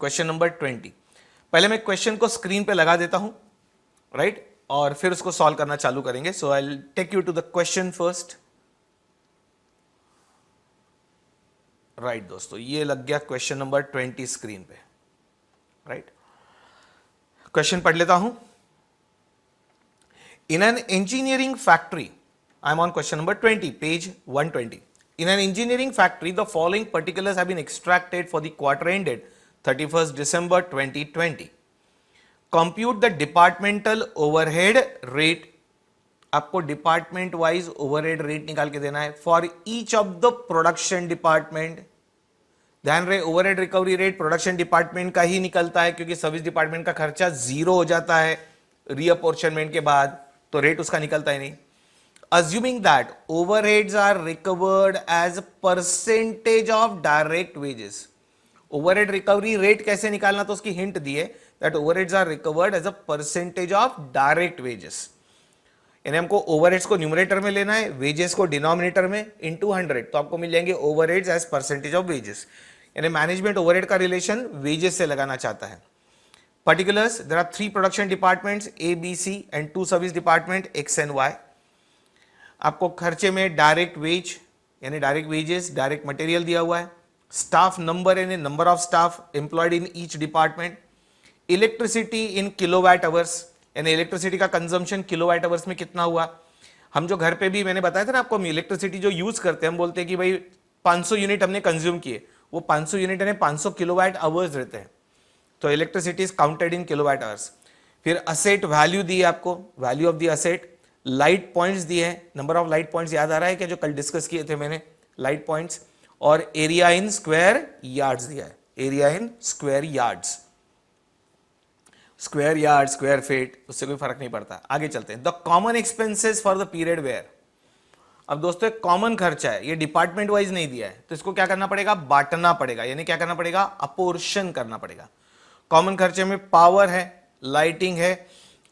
Question number 20। पहले मैं question को स्क्रीन पे लगा देता हूं, राइट, और फिर उसको सॉल्व करना चालू करेंगे। So I will take you to the question first. Right दोस्तों, ये लग गया क्वेश्चन नंबर 20 स्क्रीन पे, राइट। क्वेश्चन पढ़ लेता हूं। In an engineering factory, I am on question number 20, page 120. In an engineering factory, the following particulars have been extracted for the quarter ended 31st December 2020. Compute the departmental overhead rate. आपको department wise overhead rate निकाल के देना है for each of the production department. ध्यान रहे, overhead recovery rate production department का ही निकलता है, क्योंकि सर्विस डिपार्टमेंट का खर्चा जीरो हो जाता है रीअपोर्शनमेंट के बाद, तो रेट उसका निकलता ही नहीं। Assuming that overheads are recovered as percentage of direct wages. Overhead recovery rate कैसे निकालना, तो उसकी हिंट दी है that overheads are recovered as a percentage of direct wages. यानी हमको overheads को न्यूमरेटर में लेना है, wages को डिनोमिनेटर में into 100, तो आपको मिल जाएंगे overheads as percentage of wages. यानी मैनेजमेंट ओवरहेड का रिलेशन वेजेस से लगाना चाहता है। Particulars, there are 3 production departments A, B, C and 2 service department X and Y. आपको खर्चे में डायरेक्ट वेज यानी डायरेक्ट वेजेस, डायरेक्ट मटेरियल दिया हुआ है, स्टाफ नंबर यानी number of staff employed in each department, electricity in kilowatt hours यानी electricity का कंजम्पशन किलोवाट आवर्स में कितना हुआ। हम जो घर पे भी मैंने बताया था ना आपको, हम इलेक्ट्रिसिटी जो यूज करते हैं, हम बोलते हैं कि भाई 500 यूनिट हमने कंज्यूम किए, वो 500 यूनिट यानी 500 किलोवाट आवर्स रहते हैं, तो electricity is counted in kilowatt hours. फिर असेट वैल्यू दी है आपको, value of the asset, light points दिए हैं, नंबर ऑफ लाइट पॉइंट्स याद आ रहा है क्या, जो कल डिस्कस किए थे मैंने, लाइट पॉइंट्स, और एरिया इन स्क्वायर यार्ड्स दिया है, area in square yards, square yard, square feet, उससे कोई फर्क नहीं पड़ता। आगे चलते हैं। The common expenses for the period where. अब दोस्तों एक कॉमन खर्चा है, ये डिपार्टमेंट वाइज नहीं दिया है, तो इसको क्या करना पड़ेगा, बांटना पड़ेगा, यानी क्या करना पड़ेगा, अपोर्शन करना पड़ेगा। कॉमन खर्चे में पावर है, लाइटिंग है,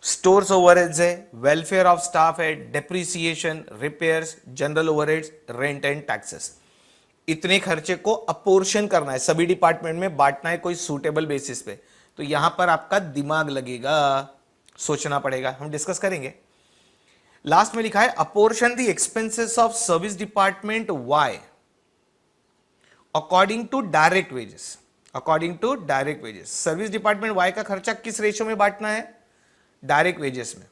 स्टोर्स ओवरहेड्स है, वेलफेयर ऑफ स्टाफ है, depreciation, repairs, general overheads, rent and taxes. इतने खर्चे को अपोर्शन करना है, सभी डिपार्टमेंट में बांटना है कोई सूटेबल बेसिस पे, तो यहां पर आपका दिमाग लगेगा, सोचना पड़ेगा, हम डिस्कस करेंगे। लास्ट में लिखा है apportion the expenses of service department Y according to direct wages. According to direct wages, service department Y का खर्चा किस रेशियो में बांटना है, डायरेक्ट वेजेस में,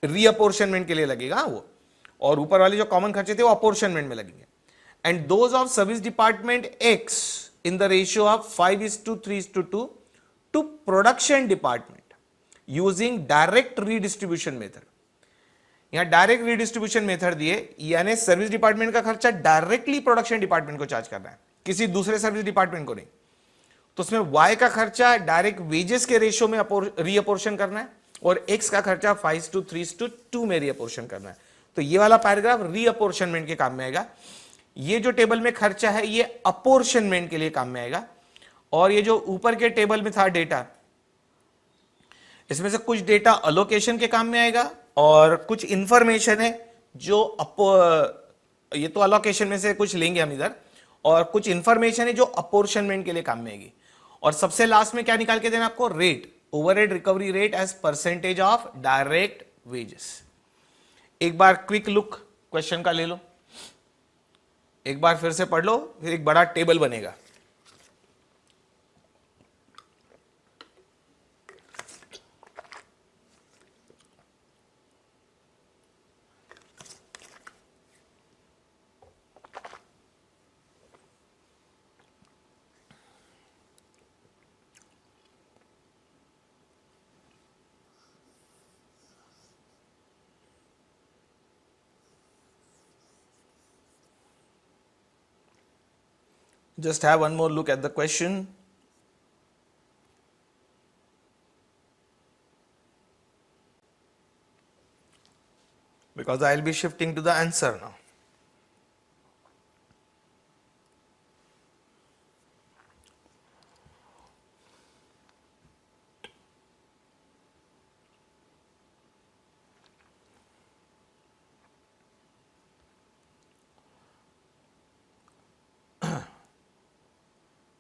रीअपोर्शनमेंट के लिए लगेगा वो, और ऊपर वाले जो कॉमन खर्चे थे वो अपोर्शनमेंट में लगेंगे। And those of service department X in the ratio of 5:3:2 to production department using direct redistribution method. यहां डायरेक्ट रीडिस्ट्रीब्यूशन मेथड दिए, यानी सर्विस डिपार्टमेंट का खर्चा डायरेक्टली प्रोडक्शन डिपार्टमेंट को चार्ज करना है, किसी दूसरे सर्विस डिपार्टमेंट को नहीं। तो उसमें वाई का खर्चा डायरेक्ट वेजेस के रेशियो में रीअपोर्शन करना है, और x का खर्चा 5:3:2 में रीअपोर्शन करना है। तो ये वाला पैराग्राफ रीअपोर्शनमेंट के काम में आएगा। ये जो टेबल में खर्चा है ये अपोर्शनमेंट के लिए काम में आएगा, और ये जो ऊपर के टेबल में था डेटा, इसमें से कुछ डेटा अलोकेशन के काम में आएगा, और कुछ इंफॉर्मेशन है जो ये तो अलोकेशन में से कुछ लेंगे हम इधर, और कुछ इंफॉर्मेशन है जो अपोर्शनमेंट के लिए काम में आएगी। और सबसे लास्ट में क्या निकाल के देना आपको, rate, overhead recovery rate as percentage of direct wages. एक बार क्विक लुक क्वेश्चन का ले लो, एक बार फिर से पढ़ लो, फिर एक बड़ा टेबल बनेगा। Just have one more look at the question. Because I'll be shifting to the answer now.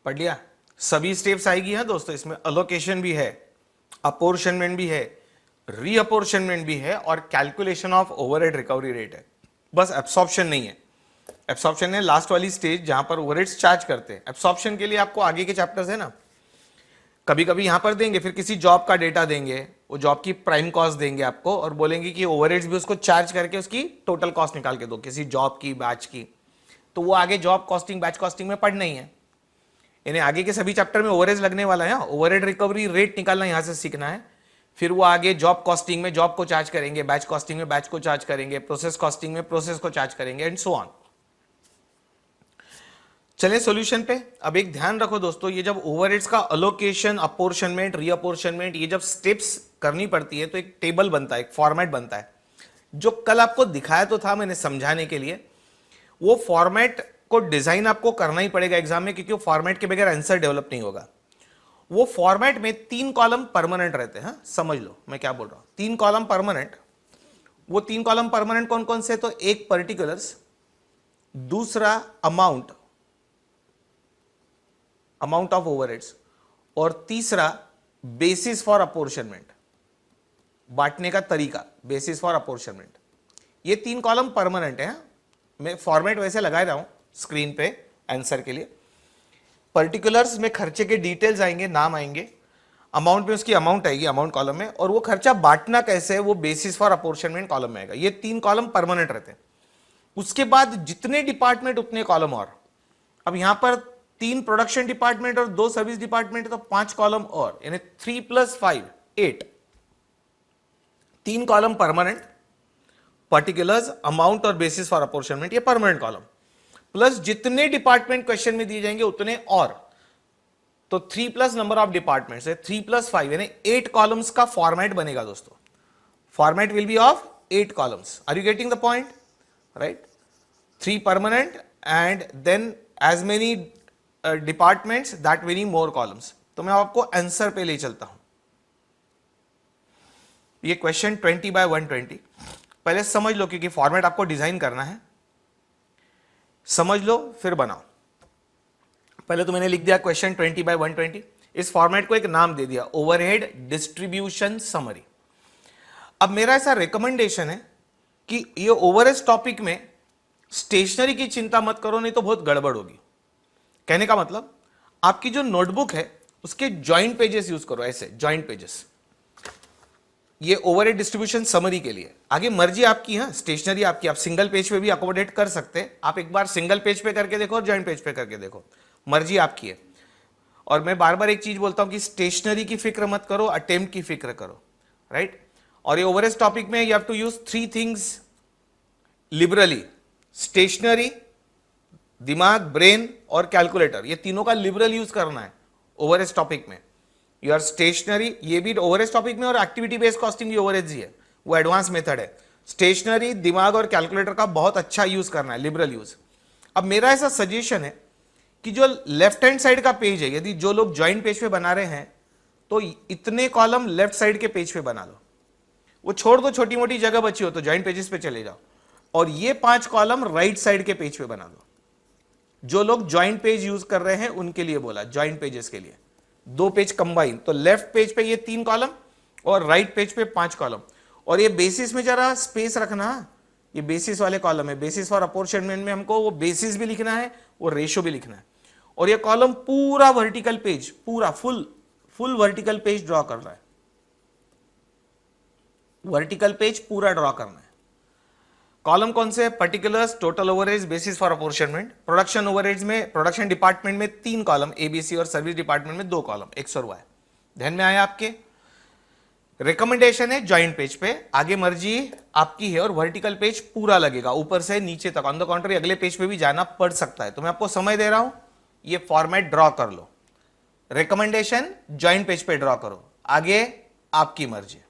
पढ़ लिया? सभी स्टेप्स आएगी है दोस्तों, इसमें अलोकेशन भी है, अपोर्शनमेंट भी है, रीअपोर्शनमेंट भी है और calculation of overhead recovery rate है। बस एब्सॉर्प्शन नहीं है। एब्सॉर्प्शन है लास्ट वाली स्टेज जहां पर ओवरहेड्स चार्ज करते हैं। एब्सॉर्प्शन के लिए आपको आगे के चैप्टर्स है ना, कभी कभी यहां पर देंगे, फिर किसी जॉब का डेटा देंगे, वो जॉब की प्राइम कॉस्ट देंगे आपको और बोलेंगे कि ओवरहेड्स भी उसको चार्ज करके उसकी टोटल कॉस्ट निकाल के दो किसी जॉब की, बैच की। तो वो आगे जॉब कॉस्टिंग, बैच कॉस्टिंग में पढ़ना ही है। इन्हें आगे के सभी चैप्टर में ओवरहेड लगने वाला है, ओवरहेड रिकवरी रेट निकालना यहां से सीखना है। फिर वो आगे जॉब कॉस्टिंग में जॉब को चार्ज करेंगे, बैच कॉस्टिंग में बैच को चार्ज करेंगे, प्रोसेस कॉस्टिंग में प्रोसेस को चार्ज करेंगे एंड सो ऑन। चलिए सॉल्यूशन पे। अब एक ध्यान रखो दोस्तों, ये जब ओवरहेड्स का अलोकेशन, अपोर्शनमेंट, रीअपोर्शनमेंट, ये जब स्टेप्स करनी पड़ती है तो एक टेबल बनता है, एक फॉर्मेट बनता है। जो कल आपको दिखाया तो था मैंने समझाने के लिए, वो फॉर्मेट को डिजाइन आपको करना ही पड़ेगा एग्जाम में, क्योंकि वो फॉर्मेट के बगैर आंसर डेवलप नहीं होगा। वो फॉर्मेट में 3 कॉलम परमानेंट रहते हैं, समझ लो मैं क्या बोल रहा हूं। 3 कॉलम परमानेंट, वो 3 कॉलम परमानेंट कौन कौन से? तो एक पर्टिकुलर्स, दूसरा अमाउंट ऑफ ओवरहेड्स, और तीसरा बेसिस फॉर अपोर्शनमेंट, बांटने का तरीका, बेसिस फॉर अपोर्शनमेंट। ये 3 कॉलम परमानेंट है। मैं फॉर्मेट वैसे लगा रहा हूं स्क्रीन पे आंसर के लिए। पर्टिकुलर्स में खर्चे के डिटेल्स आएंगे, नाम आएंगे। अमाउंट में उसकी अमाउंट आएगी, अमाउंट कॉलम में, और वो खर्चा बांटना कैसे है वो बेसिस फॉर अपोर्शनमेंट कॉलम में आएगा। ये 3 कॉलम परमानेंट रहते हैं। उसके बाद जितने डिपार्टमेंट उतने कॉलम और। अब यहां पर 3 प्रोडक्शन डिपार्टमेंट और 2 सर्विस डिपार्टमेंट है तो 5 कॉलम और, यानी 3 + 5 8। 3 कॉलम परमानेंट, पर्टिकुलर्स, अमाउंट और बेसिस फॉर अपोर्शनमेंट, ये परमानेंट कॉलम, प्लस जितने डिपार्टमेंट क्वेश्चन में दिए जाएंगे उतने और। तो 3 प्लस नंबर ऑफ डिपार्टमेंट्स है, 3 + 5 यानी 8 कॉलम्स का फॉर्मेट बनेगा दोस्तों। Format will be of 8 columns. Are you getting the point? Right. 3 permanent and then as many departments that many more columns. तो मैं आपको आंसर पे ले चलता हूं। ये क्वेश्चन 20/120 पहले समझ लो, क्योंकि फॉर्मेट आपको डिजाइन करना है। समझ लो फिर बनाओ। पहले तो मैंने लिख दिया क्वेश्चन 20/120। इस फॉर्मेट को एक नाम दे दिया, ओवरहेड डिस्ट्रीब्यूशन समरी। अब मेरा ऐसा रिकमेंडेशन है कि ये ओवरहेड टॉपिक में स्टेशनरी की चिंता मत करो, नहीं तो बहुत गड़बड़ होगी। कहने का मतलब, आपकी जो नोटबुक है उसके जॉइंट पेजेस यूज करो, ऐसे जॉइंट पेजेस। ये ओवरहेड डिस्ट्रीब्यूशन समरी के लिए। आगे मर्जी आपकी है, स्टेशनरी आपकी, आप सिंगल पेज पे भी अकोमोडेट कर सकते हैं। आप एक बार सिंगल पेज पे करके देखो और जॉइंट पेज पे करके देखो, मर्जी आपकी है। और मैं बार बार एक चीज बोलता हूं कि स्टेशनरी की फिक्र मत करो, अटेम्प्ट की फिक्र करो, राइट। और ये ओवरहेड टॉपिक में you have to use 3 things liberally. Stationery, दिमाग, ब्रेन और कैलकुलेटर, ये तीनों का लिबरल यूज करना है ओवरहेड टॉपिक में। योर स्टेशनरी, ये भी ओवरहेड टॉपिक में, और एक्टिविटी बेस्ड कॉस्टिंग भी ओवरहेड ही है, वो एडवांस मेथड है। स्टेशनरी, दिमाग और कैलकुलेटर का बहुत अच्छा यूज करना है, लिबरल यूज। अब मेरा ऐसा सजेशन है कि जो लेफ्ट हैंड साइड का पेज है, यदि जो लोग ज्वाइंट पेज पे बना रहे हैं तो इतने कॉलम लेफ्ट साइड के पेज पे बना लो। वो छोड़ दो, छोटी मोटी जगह बची हो तो ज्वाइंट पेजेस पे चले जाओ। और ये 5 कॉलम राइट साइड के पेज पे बना दो। जो लोग ज्वाइंट पेज यूज कर रहे हैं उनके लिए बोला, ज्वाइंट पेजेस के लिए 2 पेज कंबाइन। तो लेफ्ट पेज पे ये 3 कॉलम और राइट पेज पे 5 कॉलम। और ये बेसिस में जरा स्पेस रखना, ये बेसिस वाले कॉलम है। बेसिस फॉर अपोर्शनमेंट में हमको वो बेसिस भी लिखना है, वो रेशो भी लिखना है। और ये कॉलम पूरा वर्टिकल पेज, पूरा फुल वर्टिकल पेज ड्रॉ करना है। वर्टिकल पेज पूरा ड्रॉ करना है। कॉलम कौन से? Particulars, total overheads, basis for apportionment. Production overheads में, प्रोडक्शन डिपार्टमेंट में 3 कॉलम ABC, और सर्विस डिपार्टमेंट में 2 कॉलम X और Y। ध्यान में आया आपके? रिकमेंडेशन है ज्वाइंट पेज पे, आगे मर्जी आपकी है। और वर्टिकल पेज पूरा लगेगा ऊपर से नीचे तक। ऑन द कॉन्ट्री अगले पेज पे भी जाना पड़ सकता है, तो मैं आपको समय दे रहा हूं, ये फॉर्मेट ड्रॉ कर लो। रिकमेंडेशन ज्वाइंट पेज पे ड्रॉ करो, आगे आपकी मर्जी।